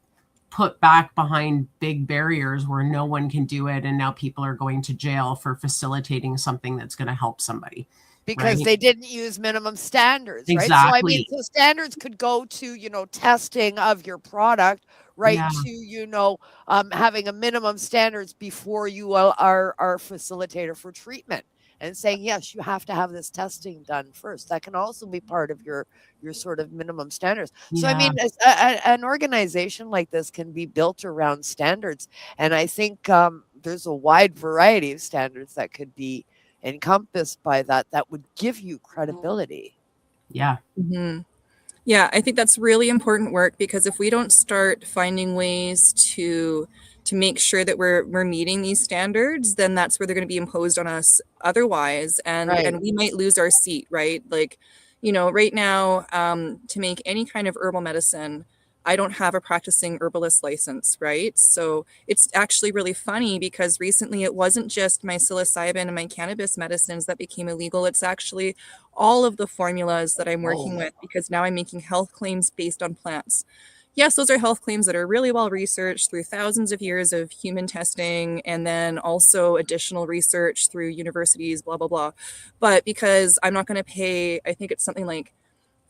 put back behind big barriers where no one can do it. And now people are going to jail for facilitating something that's going to help somebody. Because right? they didn't use minimum standards, right? Exactly. So standards could go to, testing of your product, right? Yeah. To, having a minimum standards before you are facilitator for treatment and saying, yes, you have to have this testing done first. That can also be part of your sort of minimum standards. So, I Yeah. mean, an organization like this can be built around standards. And I think there's a wide variety of standards that could be encompassed by that would give you credibility. Yeah. Mm-hmm. Yeah, I think that's really important work, because if we don't start finding ways to make sure that we're meeting these standards, then that's where they're going to be imposed on us otherwise, and Right. and we might lose our seat, right? Like, right now, to make any kind of herbal medicine, I don't have a practicing herbalist license, right? So it's actually really funny, because recently it wasn't just my psilocybin and my cannabis medicines that became illegal. It's actually all of the formulas that I'm working with, because now I'm making health claims based on plants. Yes, those are health claims that are really well researched through thousands of years of human testing, and then also additional research through universities, blah, blah, blah. But because I'm not going to pay, I think it's something like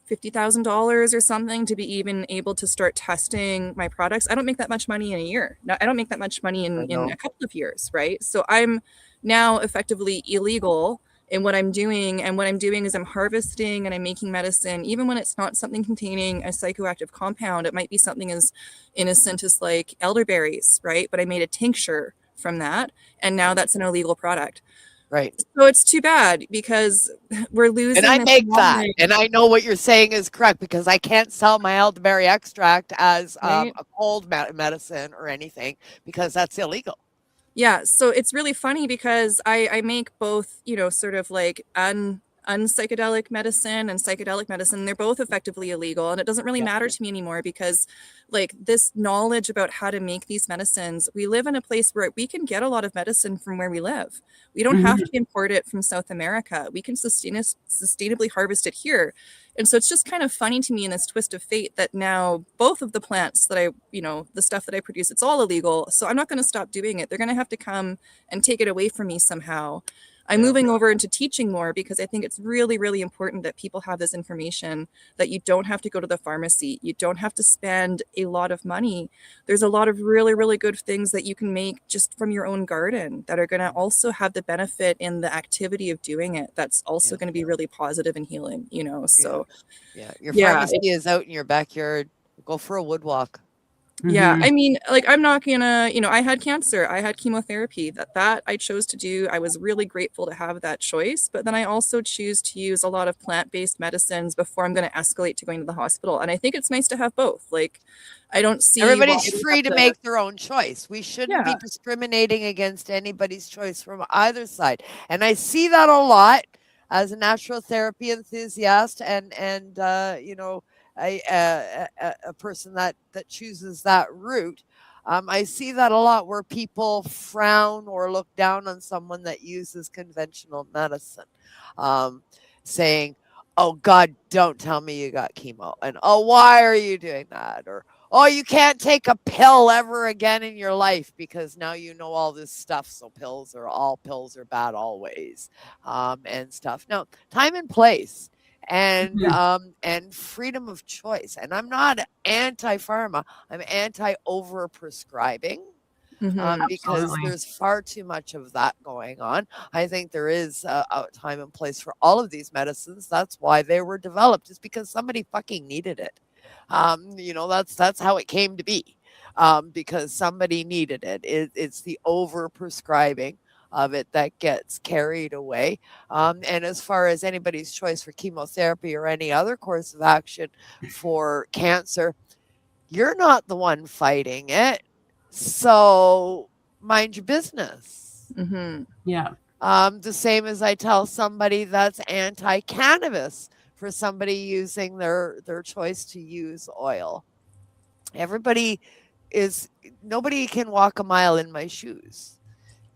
$50,000 or something to be even able to start testing my products. I don't make that much money in a year. No, I don't make that much money in a couple of years, right? So I'm now effectively illegal in what I'm doing. And what I'm doing is I'm harvesting and I'm making medicine, even when it's not something containing a psychoactive compound. It might be something as innocent as like elderberries, right? But I made a tincture from that, and now that's an illegal product. Right. So it's too bad, because we're losing. And I this make that. knowledge. And I know what you're saying is correct, because I can't sell my elderberry extract as Right. a cold medicine or anything, because that's illegal. Yeah, so it's really funny, because I make both, sort of like unpsychedelic medicine and psychedelic medicine. They're both effectively illegal, and it doesn't really matter to me anymore, because like this knowledge about how to make these medicines, we live in a place where we can get a lot of medicine from where we live. We don't have to import it from South America. We can sustainably harvest it here. And so it's just kind of funny to me, in this twist of fate, that now both of the plants that the stuff that I produce, it's all illegal. So I'm not going to stop doing it. They're going to have to come and take it away from me somehow. I'm moving over into teaching more, because I think it's really, really important that people have this information, that you don't have to go to the pharmacy. You don't have to spend a lot of money. There's a lot of really, really good things that you can make just from your own garden that are going to also have the benefit in the activity of doing it. That's also going to be really positive and healing, so. Yeah. Your pharmacy is out in your backyard. Go for a wood walk. Yeah, I mean, like, I'm not gonna, I had cancer, I had chemotherapy, that I chose to do. I was really grateful to have that choice, but then I also choose to use a lot of plant-based medicines before I'm going to escalate to going to the hospital. And I think it's nice to have both. Like, I don't see everybody's free to make their own choice. We shouldn't be discriminating against anybody's choice from either side. And I see that a lot as a natural therapy enthusiast, and a person that chooses that route. I see that a lot, where people frown or look down on someone that uses conventional medicine, saying, "Oh God, don't tell me you got chemo," and "Oh, why are you doing that?" or "Oh, you can't take a pill ever again in your life because now you know all this stuff. So pills are bad always," and stuff. No, time and place. And freedom of choice. And I'm not anti-pharma. I'm anti-over prescribing, because there's far too much of that going on. I think there is a time and place for all of these medicines. That's why they were developed. It's because somebody fucking needed it. That's how it came to be, because somebody needed it. It's the over prescribing of it that gets carried away. And as far as anybody's choice for chemotherapy or any other course of action for cancer, you're not the one fighting it. So mind your business. Yeah. The same as I tell somebody that's anti-cannabis for somebody using their choice to use oil. Everybody is nobody can walk a mile in my shoes.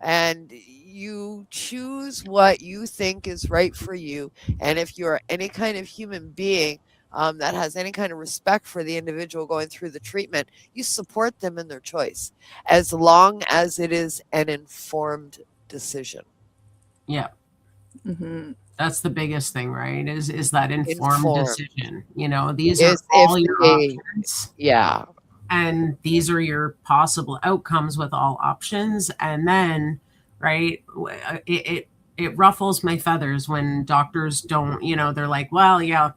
And you choose what you think is right for you. And if you're any kind of human being that has any kind of respect for the individual going through the treatment, you support them in their choice as long as it is an informed decision. Yeah. Mm-hmm. That's the biggest thing, right? Is that informed decision. You know, these Is are all if your they- options. Yeah. And these are your possible outcomes with all options. And then, right, it ruffles my feathers when doctors don't, you know, they're like, well, yeah,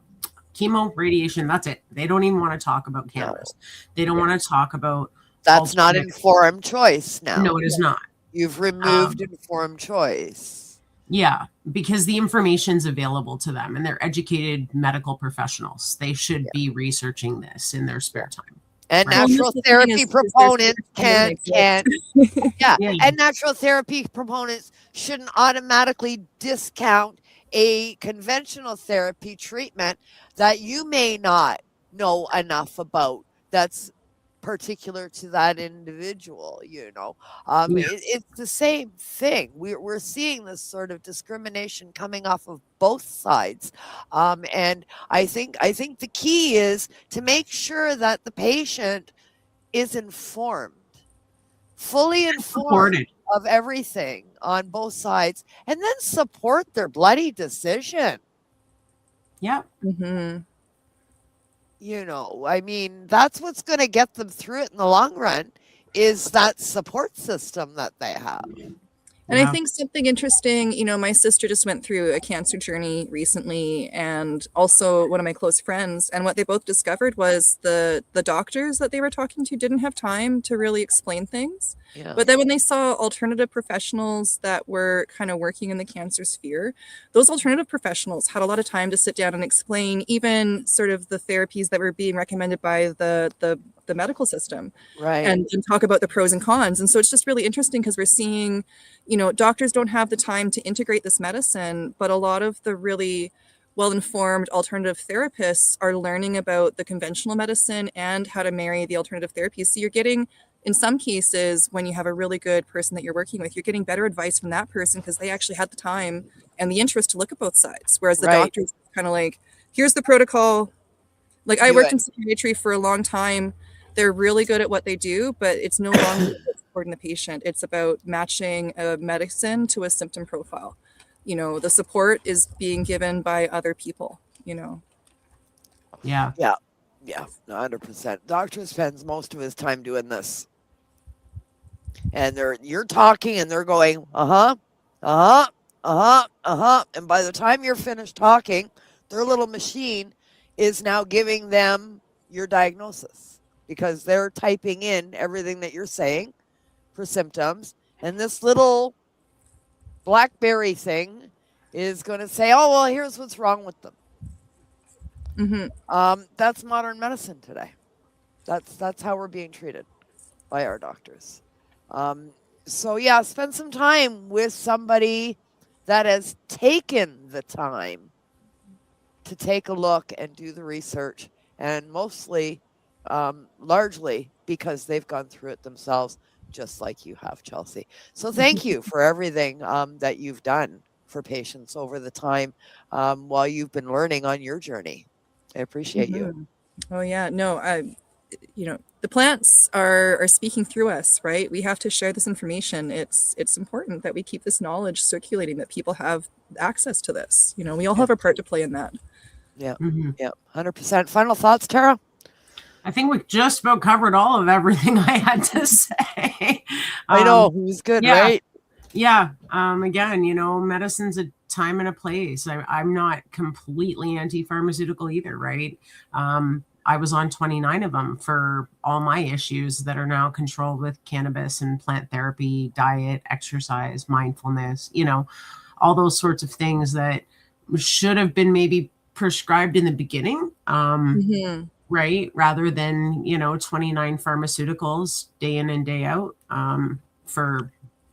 chemo, radiation, that's it. They don't even want to talk about cannabis. They don't want to talk about That's not informed choice now. No, it is not. You've removed informed choice. Yeah, because the information's available to them and they're educated medical professionals. They should be researching this in their spare time. And Right. natural therapy proponents can and natural therapy proponents shouldn't automatically discount a conventional therapy treatment that you may not know enough about that's particular to that individual, you know. It's the same thing. We're seeing this sort of discrimination coming off of both sides, and I think the key is to make sure that the patient is informed, fully informed of everything on both sides, and then support their bloody decision. Yeah. Mm-hmm. You know, I mean, that's what's going to get them through it in the long run is that support system that they have. And I think something interesting, you know, my sister just went through a cancer journey recently, and also one of my close friends, and what they both discovered was the doctors that they were talking to didn't have time to really explain things. Yeah. But then when they saw alternative professionals that were kind of working in the cancer sphere, those alternative professionals had a lot of time to sit down and explain even sort of the therapies that were being recommended by the medical system, right, and talk about the pros and cons. And so it's just really interesting because we're seeing, you know, doctors don't have the time to integrate this medicine, but a lot of the really well-informed alternative therapists are learning about the conventional medicine and how to marry the alternative therapies. So you're getting, in some cases, when you have a really good person that you're working with, you're getting better advice from that person because they actually had the time and the interest to look at both sides. Whereas the doctors kind of like, here's the protocol. Like I worked in psychiatry for a long time. They're really good at what they do, but it's no longer supporting the patient. It's about matching a medicine to a symptom profile. You know, the support is being given by other people, you know. Yeah, 100%. Doctor spends most of his time doing this. And you're talking and they're going, and by the time you're finished talking, their little machine is now giving them your diagnosis. Because they're typing in everything that you're saying for symptoms. And this little BlackBerry is going to say, oh, well, here's what's wrong with them. Mm-hmm. That's modern medicine today. That's how we're being treated by our doctors. So, yeah, spend some time with somebody that has taken the time to take a look and do the research. And mostly... largely because they've gone through it themselves, just like you have, Chelsea. So thank you for everything that you've done for patients over the time while you've been learning on your journey. I appreciate you. Oh yeah, no, you know, the plants are speaking through us, right? We have to share this information. It's important that we keep this knowledge circulating, that people have access to this. You know, we all have a part to play in that. Yeah, 100%. Final thoughts, Tarra? I think we just about covered all of everything I had to say. I know, it was good, right? Yeah. Again, you know, medicine's a time and a place. I'm not completely anti-pharmaceutical either, right? I was on 29 of them for all my issues that are now controlled with cannabis and plant therapy, diet, exercise, mindfulness, you know, all those sorts of things that should have been maybe prescribed in the beginning. Right, rather than, you know, 29 pharmaceuticals day in and day out for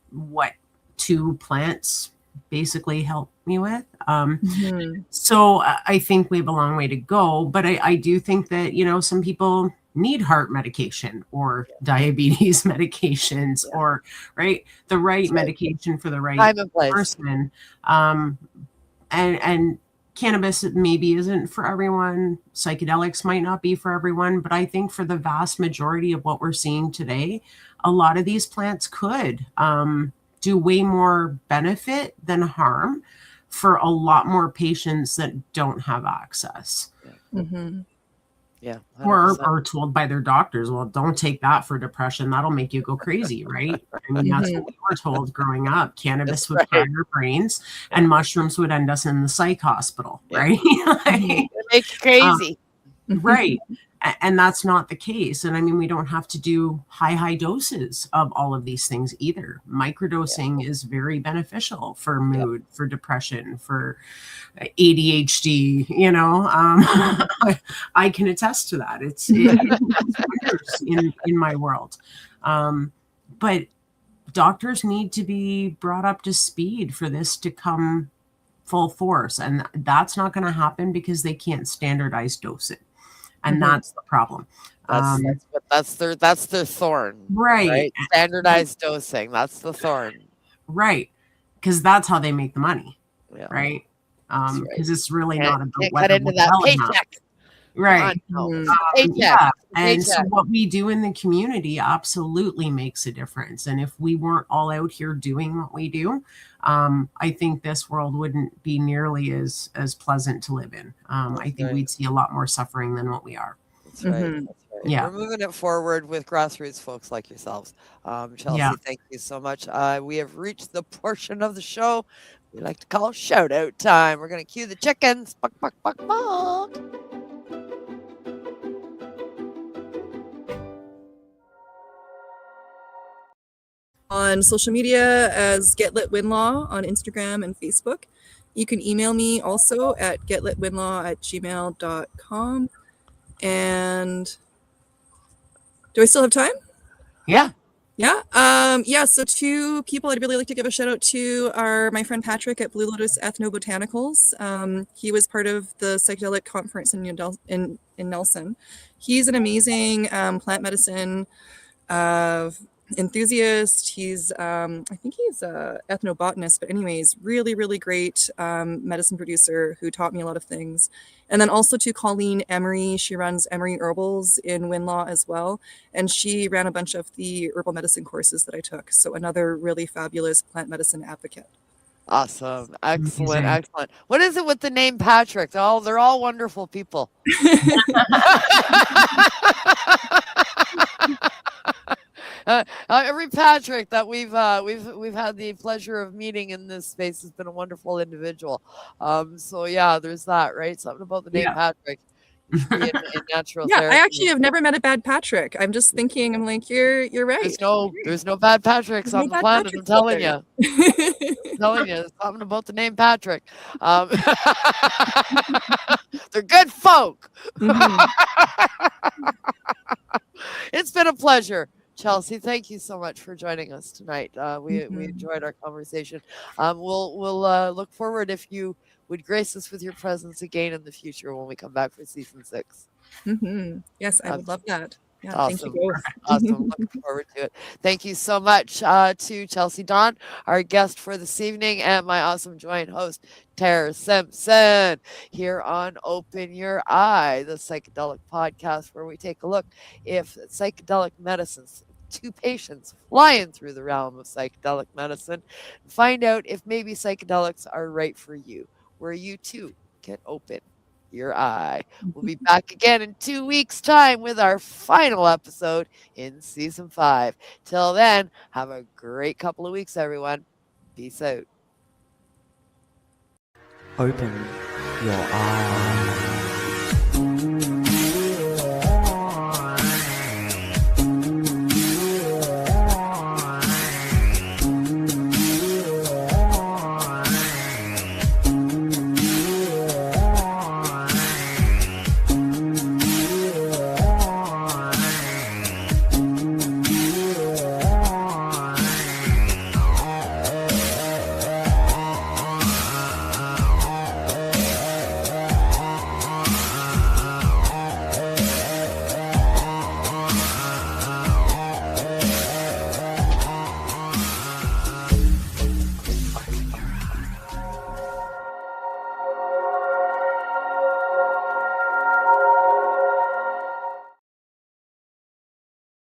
what 2 plants basically help me with. So I think we have a long way to go, but I do think that, you know, some people need heart medication or diabetes medications or the right medication for the right Time and place. person. And cannabis maybe isn't for everyone. Psychedelics might not be for everyone, but I think for the vast majority of what we're seeing today, a lot of these plants could do way more benefit than harm for a lot more patients that don't have access. Mm-hmm. Yeah. Or are told by their doctors, well, don't take that for depression. That'll make you go crazy, right? I mean, that's what we were told growing up. Cannabis would fry our brains and mushrooms would end us in the psych hospital, right? It makes you crazy. Right. And that's not the case. And I mean, we don't have to do high doses of all of these things either. Microdosing is very beneficial for mood, for depression, for ADHD, I can attest to that. It's wonders in my world. But doctors need to be brought up to speed for this to come full force. And that's not going to happen because they can't standardize dose it. And that's the problem. That's their thorn. Right. Standardized dosing. That's the thorn. Right. Because that's how they make the money. Yeah. Right. Because it's really not about cut whether into that paycheck. Right. Paycheck. And so what we do in the community absolutely makes a difference. And if we weren't all out here doing what we do, I think this world wouldn't be nearly as pleasant to live in. I think we'd see a lot more suffering than what we are. That's right. That's right. Yeah. We're moving it forward with grassroots folks like yourselves. Chelsea, thank you so much. We have reached the portion of the show we like to call shout out time. We're going to cue the chickens. Buck, buck, buck, buck. On social media as Get Lit Winlaw on Instagram and Facebook. You can email me also at getlitwinlaw@gmail.com. And do I still have time? Yeah. Yeah. So two people I'd really like to give a shout out to are my friend Patrick at Blue Lotus Ethnobotanicals. He was part of the psychedelic conference in Nelson. He's an amazing plant medicine enthusiast. He's I think he's a ethnobotanist, but anyways, really, really great medicine producer who taught me a lot of things. And then also to Colleen Emery, she runs Emery Herbals in Winlaw as well, and she ran a bunch of the herbal medicine courses that I took. So another really fabulous plant medicine advocate. Awesome. Excellent. What is it with the name Patrick? They're all wonderful people. Every Patrick that we've had the pleasure of meeting in this space has been a wonderful individual. So yeah, there's that, right? Something about the name Patrick. In natural therapy. I actually have never met a bad Patrick. I'm just thinking, I'm like, you're right. There's no bad Patricks on the planet. I'm telling you. There's something about the name Patrick. They're good folk. It's been a pleasure. Chelsea, thank you so much for joining us tonight. We enjoyed our conversation. We'll look forward if you would grace us with your presence again in the future when we come back for season 6. Yes, I would love that. Yeah, awesome. Thank you both. Awesome. Looking forward to it. Thank you so much to Chelsea Dawn, our guest for this evening, and my awesome joint host, Tarra Simpson, here on Open Your Eye, the psychedelic podcast where we take a look if psychedelic medicines, 2 patients flying through the realm of psychedelic medicine, find out if maybe psychedelics are right for you, where you too can open your eye. We'll be back again in 2 weeks' time with our final episode in season 5. Till then, have a great couple of weeks, everyone. Peace out. Open your eye.